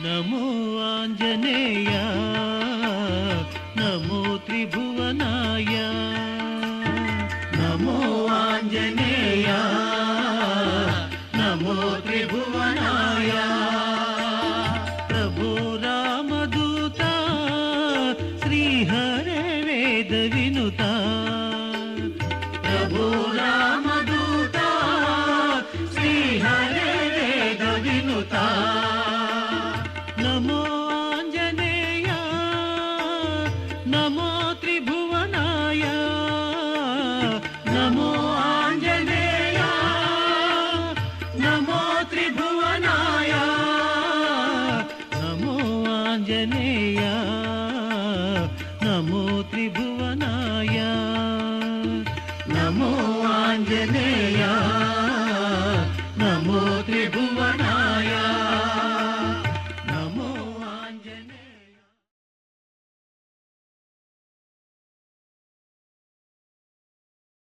నమో ఆంజనేయ నమో త్రిభువనాయ నమో ఆంజనేయ నమో త్రిభువనాయ ప్రభు రామదూత శ్రీహరే వేద వినుత ప్రభు రామదూత శ్రీహరే వేద వినుత నమో ఆంజనేయ నమో త్రిభువనాయ నమో ఆంజనేయ నమో త్రిభువనాయ నమో ఆంజనేయ